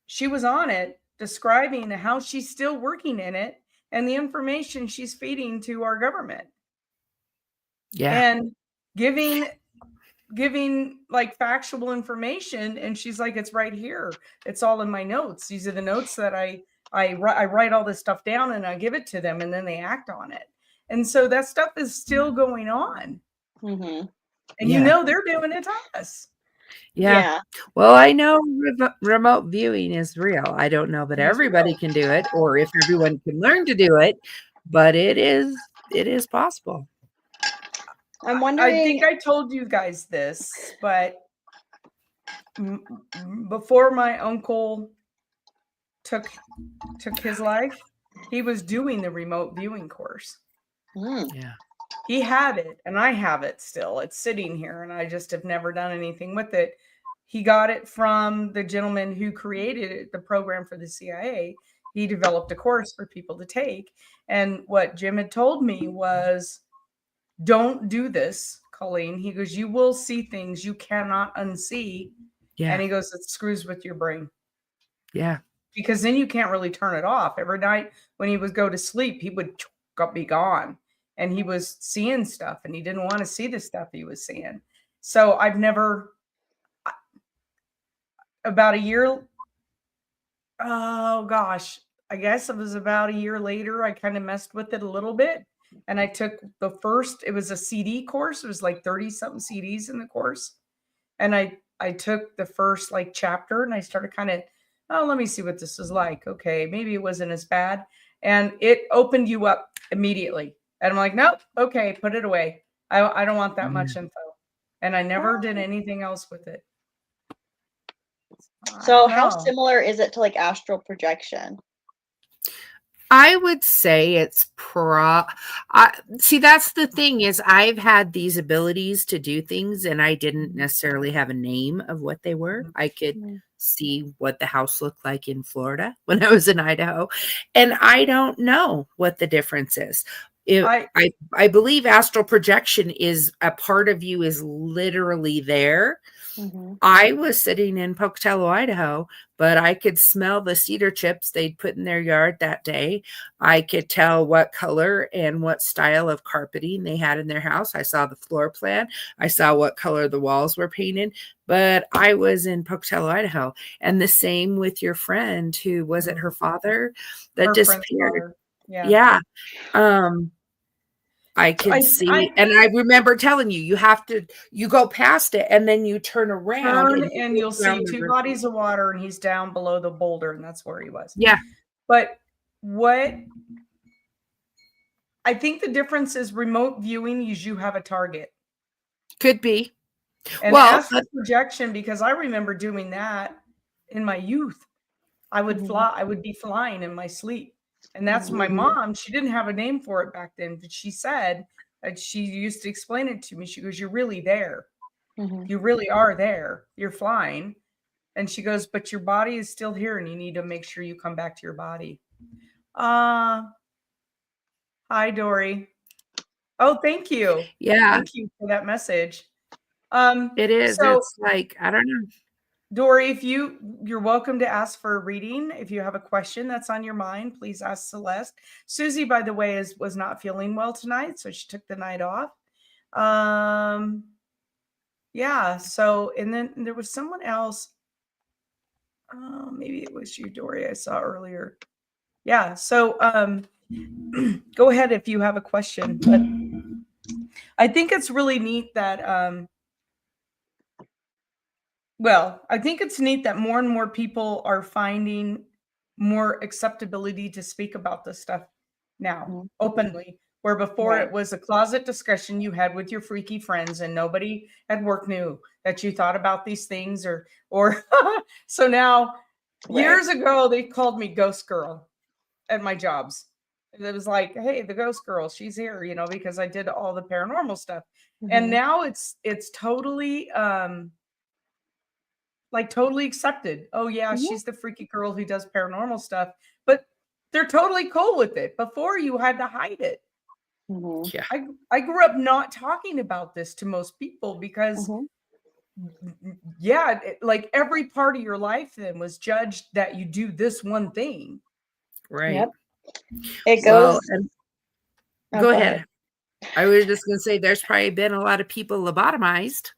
she was on it describing how she's still working in it and the information she's feeding to our government. Yeah. And giving like factual information. And she's like, it's right here. It's all in my notes. These are the notes that I write all this stuff down and I give it to them and then they act on it. And so that stuff is still going on. Mm-hmm. And they're doing it to us. Yeah. Well, I know remote viewing is real. I don't know that It's everybody real. can do it or if everyone can learn to do it, but it is possible. I'm I wondering. think I told you guys this, but before my uncle took his life, he was doing the remote viewing course. Yeah. He had it, and I have it still. It's sitting here, and I just have never done anything with it. He got it from the gentleman who created it, the program for the CIA. He developed a course for people to take. And what Jim had told me was, don't do this, Colleen. He goes, you will see things you cannot unsee. Yeah. And he goes, it screws with your brain. Yeah. Because then you can't really turn it off. Every night when he would go to sleep, he would be gone. And he was seeing stuff, and he didn't want to see the stuff he was seeing. So I've never, about a year, oh gosh, I guess it was about a year later, I kind of messed with it a little bit. And I took the first, it was a CD course. It was like 30 something CDs in the course. And I took the first like chapter, and I started kind of, oh, let me see what this is like. Okay, maybe it wasn't as bad. And it opened you up immediately. And I'm like, nope, okay, put it away. I don't want that much info. And I never did anything else with it. So how similar is it to like astral projection? I would say it's see, that's the thing is I've had these abilities to do things, and I didn't necessarily have a name of what they were. I could see what the house looked like in Florida when I was in Idaho, and I don't know what the difference is. I believe astral projection is a part of you is literally there. I was sitting in Pocatello, Idaho, but I could smell the cedar chips they'd put in their yard that day. I could tell what color and what style of carpeting they had in their house. I saw the floor plan. I saw what color the walls were painted, but I was in Pocatello, Idaho. And the same with your friend who was it her father that disappeared. Yeah. I could see, and I remember telling you, you go past it and then you turn around and you'll see two bodies of water, and he's down below the boulder, and that's where he was. Yeah. But what I think the difference is remote viewing is you have a target. Could be. And astral projection, because I remember doing that in my youth. I would I would be flying in my sleep. And that's my mom. She didn't have a name for it back then, but she said that she used to explain it to me. She goes, you're really there. You really are there. You're flying. And she goes, but your body is still here, and you need to make sure you come back to your body. Hi, Dory. Oh, thank you. Yeah. Thank you for that message. It is. So, it's like, I don't know. Dory, if you're welcome to ask for a reading. If you have a question that's on your mind, please ask Celeste. Susie, by the way, was not feeling well tonight, so she took the night off. Yeah. So, and then there was someone else. Maybe it was you, Dory. I saw earlier. Yeah. So, go ahead if you have a question. But I think it's really neat that I think it's neat that more and more people are finding more acceptability to speak about this stuff now openly, where before it was a closet discussion you had with your freaky friends, and nobody at work knew that you thought about these things or so now years ago they called me Ghost Girl at my jobs. It was like, hey, the Ghost Girl, she's here, because I did all the paranormal stuff. And now it's totally totally accepted. Oh yeah, she's the freaky girl who does paranormal stuff, but they're totally cool with it. Before you had to hide it. Yeah. I grew up not talking about this to most people because like every part of your life then was judged that you do this one thing. Right. Yep. It goes. Go ahead. I was just going to say there's probably been a lot of people lobotomized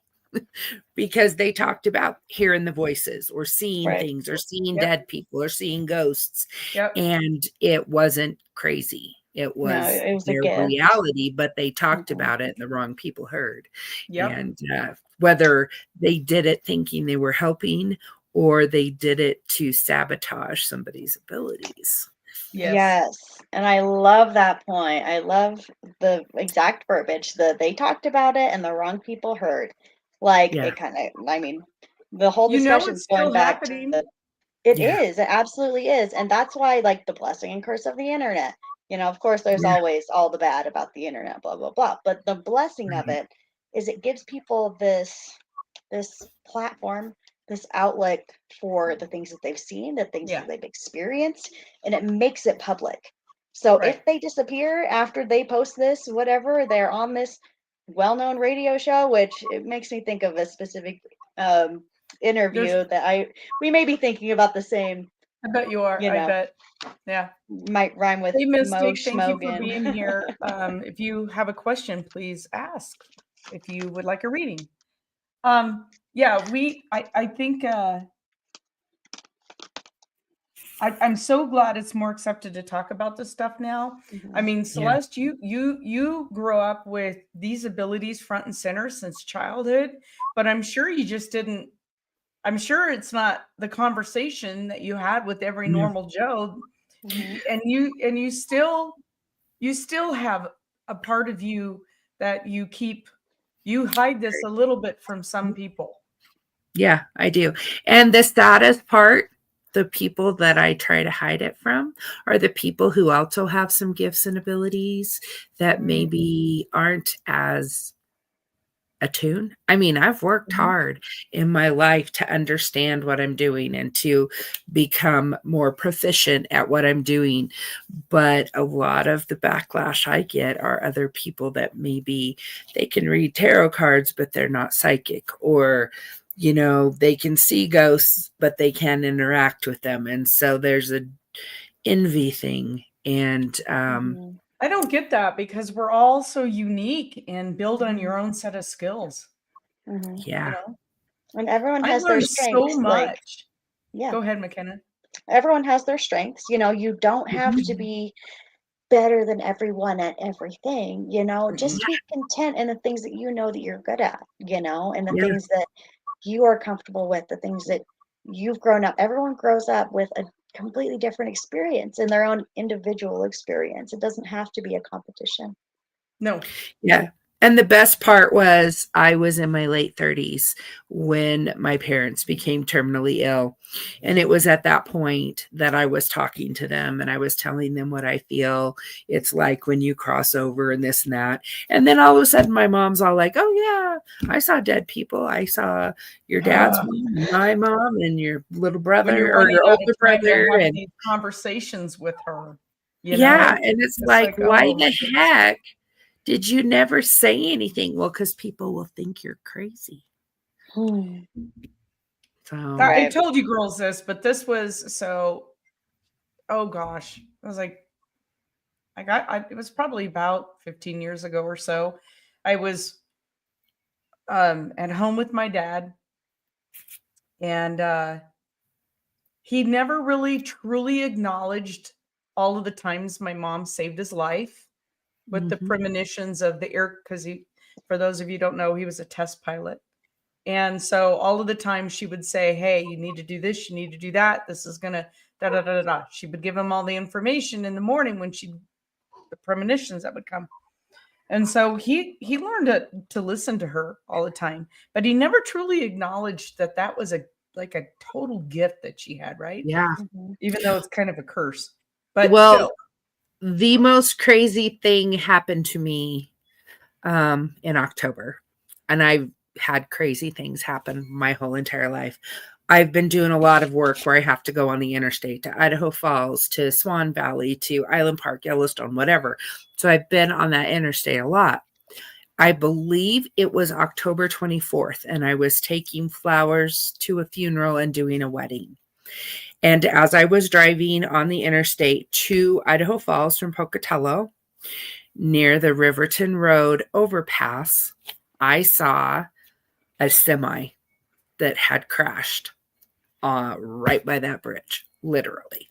because they talked about hearing the voices or seeing things or seeing dead people or seeing ghosts. And it wasn't crazy. It was their reality, but they talked about it and the wrong people heard. And whether they did it thinking they were helping or they did it to sabotage somebody's abilities. Yes. And I love that point. I love the exact verbiage that they talked about it and the wrong people heard. Like Yeah. it kind of, I mean, the whole You know discussion's it's going still back happening. to it Yeah. is. It absolutely is. And that's why, like, the blessing and curse of the internet. Of course, there's Yeah. always all the bad about the internet, blah, blah, blah. But the blessing of Right. it is it gives people this platform, this outlet for the things that they've seen, the things Yeah. that they've experienced, and it makes it public. So Right. if they disappear after they post this, whatever, they're on this well-known radio show, which it makes me think of a specific interview that we may be thinking about the same, I bet you are. I bet. Yeah. might rhyme with Hey, Mo Mystic, thank you for Schmogan. being here. If you have a question, please ask if you would like a reading. Yeah, I think I'm so glad it's more accepted to talk about this stuff now. I mean, Celeste, you grow up with these abilities front and center since childhood, but I'm sure you just didn't. I'm sure it's not the conversation that you had with every Yeah. normal Joe, Mhm. and you still have a part of you that you hide this a little bit from some people. Yeah, I do. And the saddest part, the people that I try to hide it from are the people who also have some gifts and abilities that maybe aren't as attuned. I mean, I've worked hard in my life to understand what I'm doing and to become more proficient at what I'm doing. But a lot of the backlash I get are other people that maybe they can read tarot cards, but they're not psychic, or they can see ghosts, but they can't interact with them. And so there's a envy thing. And I don't get that because we're all so unique and build on your own set of skills. yeah, And everyone I've has their learned so strengths. Like, much. yeah, Go ahead, McKenna. everyone has their strengths. You don't have to be better than everyone at everything, just be content in the things that you know that you're good at, and the yeah, things that you are comfortable with, the things that you've grown up. Everyone grows up with a completely different experience in their own individual experience. It doesn't have to be a competition. No. yeah. And the best part was I was in my late 30s when my parents became terminally ill. And it was at that point that I was talking to them and I was telling them what I feel it's like when you cross over and this and that. And then all of a sudden my mom's all like, oh yeah, I saw dead people. I saw your dad's mom, my mom, and your little When brother you're or running your out older of time brother. to have And these conversations with her, yeah, and it's like, why oh my the goodness. heck did you never say anything? Well, because people will think you're crazy. So I Right. told you girls this, but this was so, oh gosh. I was like, it was probably about 15 years ago or so. I was at home with my dad, and he never really truly acknowledged all of the times my mom saved his life with the premonitions of the air, because for those of you who don't know, he was a test pilot. And so all of the time she would say, hey, you need to do this, you need to do that, this is gonna da da da da da. She would give him all the information in the morning when the premonitions that would come. And so he learned to listen to her all the time, but he never truly acknowledged that was a total gift that she had, right? yeah. Even though it's kind of a curse. But Well, still. the most crazy thing happened to me in October, and I've had crazy things happen my whole entire life. I've been doing a lot of work where I have to go on the interstate to Idaho Falls, to Swan Valley, to Island Park, Yellowstone, whatever. So I've been on that interstate a lot. I believe it was October 24th, and I was taking flowers to a funeral and doing a wedding. And as I was driving on the interstate to Idaho Falls from Pocatello, near the Riverton Road overpass, I saw a semi that had crashed right by that bridge, literally.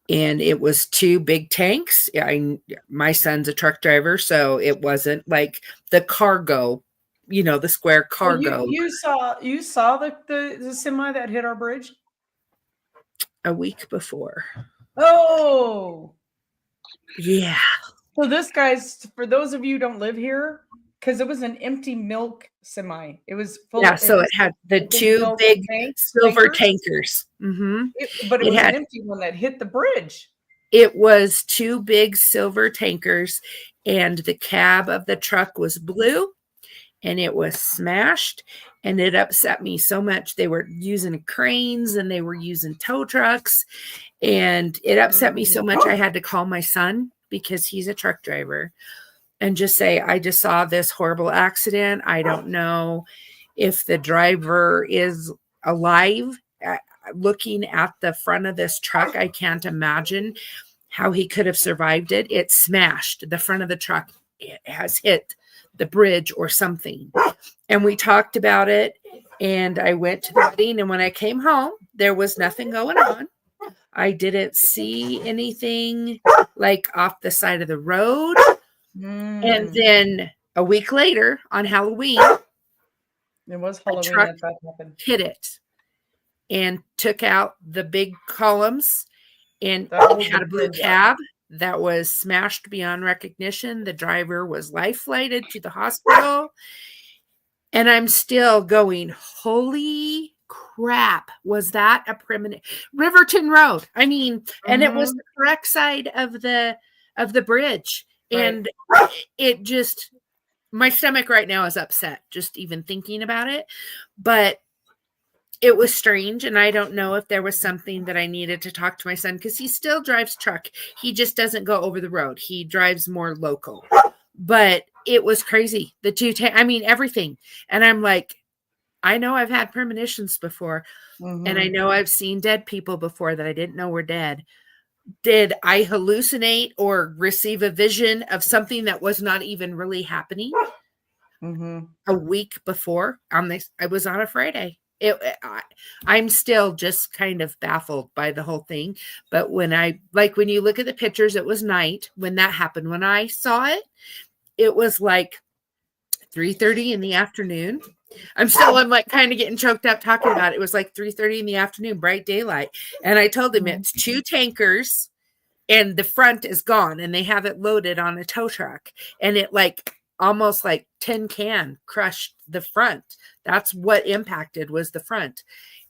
And it was two big tanks. My son's a truck driver, so it wasn't like the cargo the square Oh, cargo you saw the semi that hit our bridge? a week before. Oh, Yeah. so this guy's, for those of you who don't live here, because it was an empty milk semi. It was full. Yeah. So it had the big two milk big silver tankers. tankers. Mm-hmm. But it It was an had empty one that hit the bridge. It was two big silver tankers, and the cab of the truck was blue, and it was smashed, and it upset me so much. They were using cranes and they were using tow trucks, and it upset me so much I had to call my son, because he's a truck driver, and just say, I just saw this horrible accident. I don't know if the driver is alive. Looking at the front of this truck, I can't imagine how he could have survived it. It smashed the front of the truck. It has hit the bridge or something. And we talked about it, and I went to the wedding, and when I came home, there was nothing going on. I didn't see anything like off the side of the road. And then a week later on Halloween, It was Halloween truck that happened. hit it and took out the big columns, and That it had a blue cab that was smashed beyond recognition. The driver was life flighted to the hospital. And I'm still going, holy crap, was that a primitive Riverton Road? I mean, and it was the correct side of the bridge. Right. And it just, my stomach right now is upset just even thinking about it. But it was strange, and I don't know if there was something that I needed to talk to my son, because he still drives truck. He just doesn't go over the road. He drives more local. But it was crazy. The two, everything. And I'm like, I know I've had premonitions before, and I know I've seen dead people before that I didn't know were dead. Did I hallucinate or receive a vision of something that was not even really happening a week before on this? I was on a Friday. I'm still just kind of baffled by the whole thing. But when you look at the pictures, it was night when that happened. When I saw it, it was like 3:30 in the afternoon. I'm like kind of getting choked up talking about it. It was like 3:30 in the afternoon, bright daylight. And I told him it's two tankers and the front is gone, and they have it loaded on a tow truck, and it almost like tin can crushed the front. That's what impacted, was the front.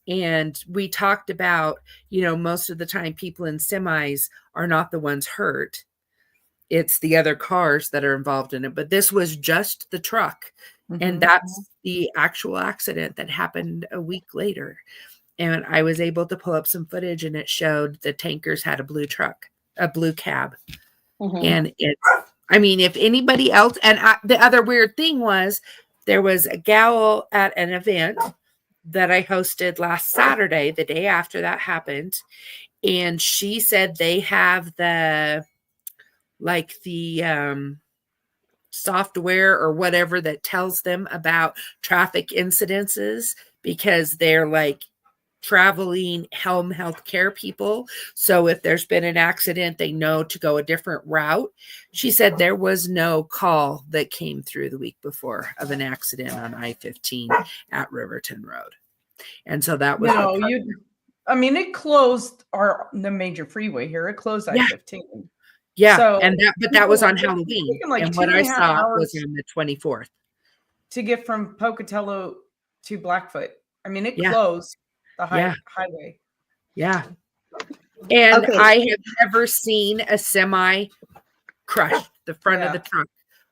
And we talked about, most of the time people in semis are not the ones hurt. It's the other cars that are involved in it. But this was just the truck. And that's the actual accident that happened a week later. And I was able to pull up some footage, and it showed the tankers had a blue cab. And if anybody else, and the other weird thing was, there was a gal at an event that I hosted last Saturday, the day after that happened. And she said they have the software or whatever that tells them about traffic incidences, because they're traveling home healthcare people. So if there's been an accident, they know to go a different route. She said there was no call that came through the week before of an accident on I-15 at Riverton Road. And so that was it closed the major freeway here. It closed I-15. Yeah. So that was on Halloween. And what I saw was on the 24th. To get from Pocatello to Blackfoot. It closed the highway. Yeah. And I have never seen a semi crushed. The front of the truck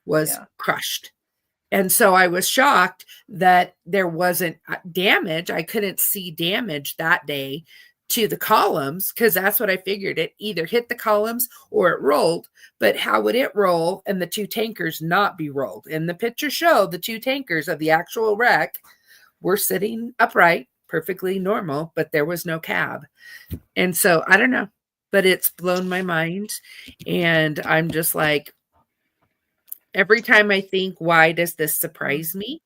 was crushed. And so I was shocked that there wasn't damage. I couldn't see damage that day to the columns, because that's what I figured. It either hit the columns or it rolled. But how would it roll and the two tankers not be rolled? And the picture showed the two tankers of the actual wreck were sitting upright, perfectly normal, but there was no cab. And so I don't know, but it's blown my mind. And I'm just like, every time I think, why does this surprise me?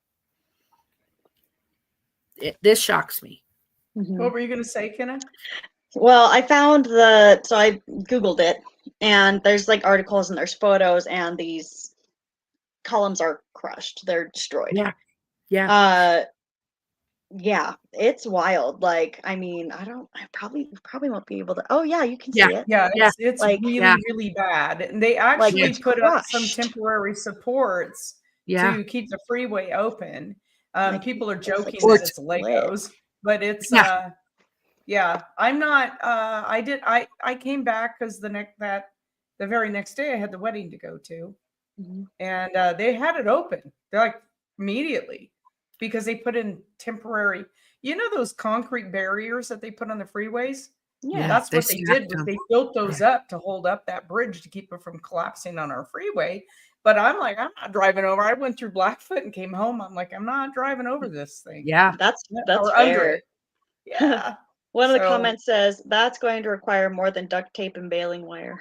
This shocks me. What were you going to say, Kenna? Well, I found so I Googled it, and there's articles and there's photos, and these columns are crushed. They're destroyed. Yeah. Yeah. Yeah, it's wild. Like, I mean, I probably won't be able to. Oh yeah, you can see it. Yeah, Yeah. it's Like, Yeah. really bad. And they like actually it's put up some crushed. temporary supports Yeah. to keep the freeway open. Like People are it's like joking that it's split. Legos, but it's Yeah. yeah, I'm not I came back because the very next day I had the wedding to go to. Mhm. And they had it open. They're like immediately because they put in temporary, those concrete barriers that they put on the freeways. Yeah. Yeah. That's They what they did stacked was them. they built those up to hold up that bridge to keep it from collapsing on our freeway. But I'm like, I'm not driving over. I went through Blackfoot and came home. I'm like, I'm not driving over this thing Yeah. That's or under it. fair. Yeah. One of the So comments says that's going to require more than duct tape and baling wire.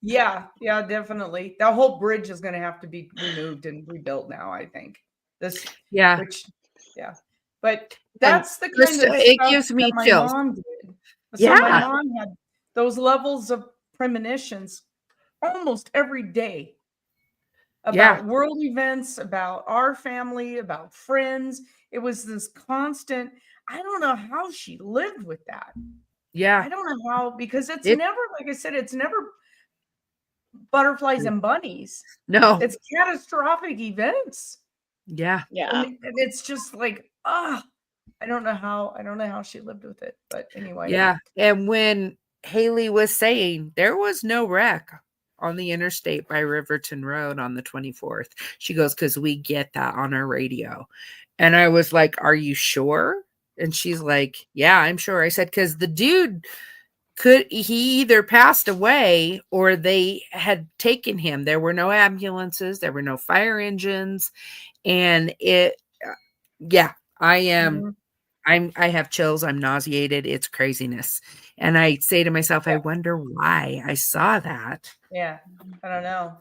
yeah, definitely. That whole bridge is going to have to be removed and rebuilt now, I think. This, Yeah. which, yeah. But And that's the kind Krista, of it stuff gives that me my chills. mom did. So my Yeah. mom had those levels of premonitions almost every day Yeah. about world events, about our family, about friends. It was this constant. I don't know how she lived with that. Yeah. I don't know how, because it's It never, like I said, it's never butterflies and bunnies. no. It's catastrophic events. Yeah. Yeah. And it's just like, I don't know how she lived with it. But anyway. Yeah. And when Haley was saying there was no wreck on the interstate by Riverton Road on the 24th, she goes, because we get that on our radio. And I was like, are you sure? And she's like, yeah, I'm sure. I said, because the dude he either passed away or they had taken him. There were no ambulances, there were no fire engines. And yeah, I am. Mhm. I have chills. I'm nauseated. It's craziness. And I say to myself, I wonder why I saw that. Yeah. I don't know.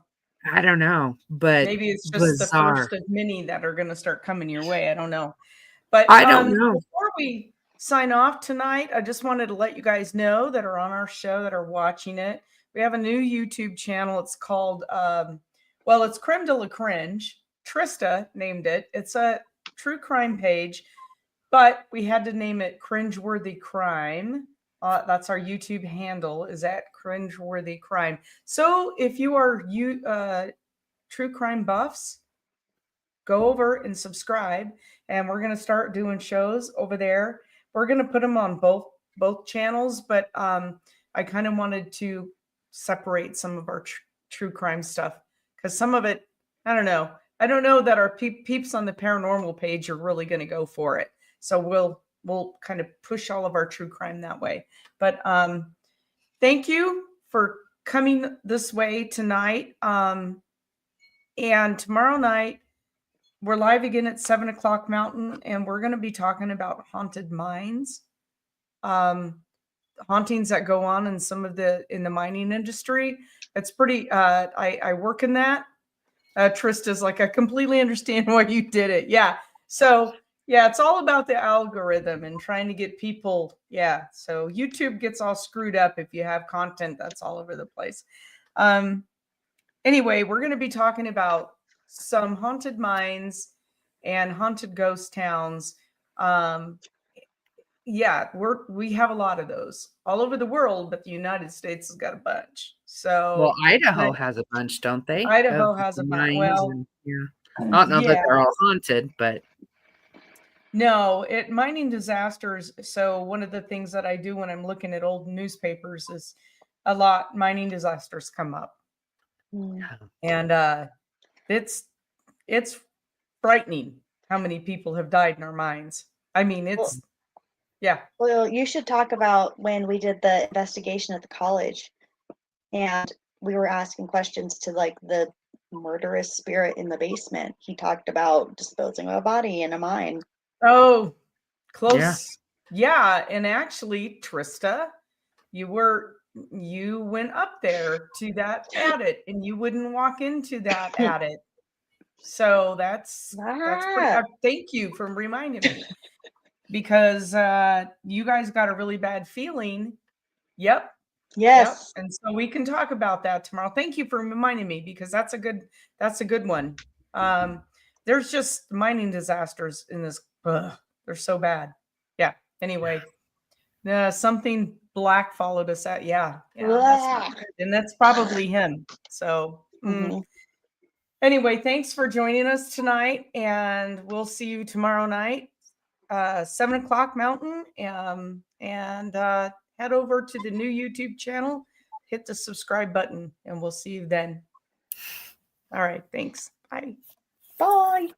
I don't know, but Maybe it's just the bizarre. first of many that are going to start coming your way. I don't know. But I don't know. before we sign off tonight, I just wanted to let you guys know that are on our show that are watching it. We have a new YouTube channel. It's called, it's Creme de la Cringe. Trista named it. It's a true crime page, but we had to name it Cringeworthy Crime. That's our YouTube handle, is at Cringeworthy Crime. So if you are true crime buffs, go over and subscribe, and we're going to start doing shows over there. We're going to put them on both channels, but I kind of wanted to separate some of our true crime stuff because some of it, I don't know that our peeps on the paranormal page are really going to go for it. So we'll kind of push all of our true crime that way. But thank you for coming this way tonight. And tomorrow night, we're live again at 7:00 Mountain, and we're going to be talking about haunted mines, hauntings that go on in in the mining industry. It's pretty. I work in that. Trista's like, I completely understand why you did it. Yeah. So yeah, it's all about the algorithm and trying to get people. Yeah. So YouTube gets all screwed up if you have content that's all over the place. Anyway, we're going to be talking about some haunted mines and haunted ghost towns. Yeah, we have a lot of those all over the world, but the United States has got a bunch. Well, So Idaho has a bunch, don't they? Of Idaho has a bunch. mines Well, and yeah. I don't know that yeah, they're all haunted, but no, mining disasters. So one of the things that I do when I'm looking at old newspapers is a lot mining disasters come up, Mm. and it's frightening how many people have died in our mines. I mean, Well, yeah. well, you should talk about when we did the investigation at the college and we were asking questions to like the murderous spirit in the basement. He talked about disposing of a body in a mine. Oh, yeah. close. Yeah. And actually, Trista, you went up there to that attic and you wouldn't walk into that attic. So that's pretty, Ah, thank you for reminding me because you guys got a really bad feeling. Yep. Yep. yes. And so we can talk about that tomorrow. Thank you for reminding me because that's a good one. Um, there's just mining disasters in this. They're so bad. Yeah. Anyway, something black followed us out. Yeah. That's not good. And that's probably him. So anyway, thanks for joining us tonight. And we'll see you tomorrow night, 7 o'clock Mountain. And head over to the new YouTube channel, hit the subscribe button, and we'll see you then. All right. Thanks. Bye. Bye.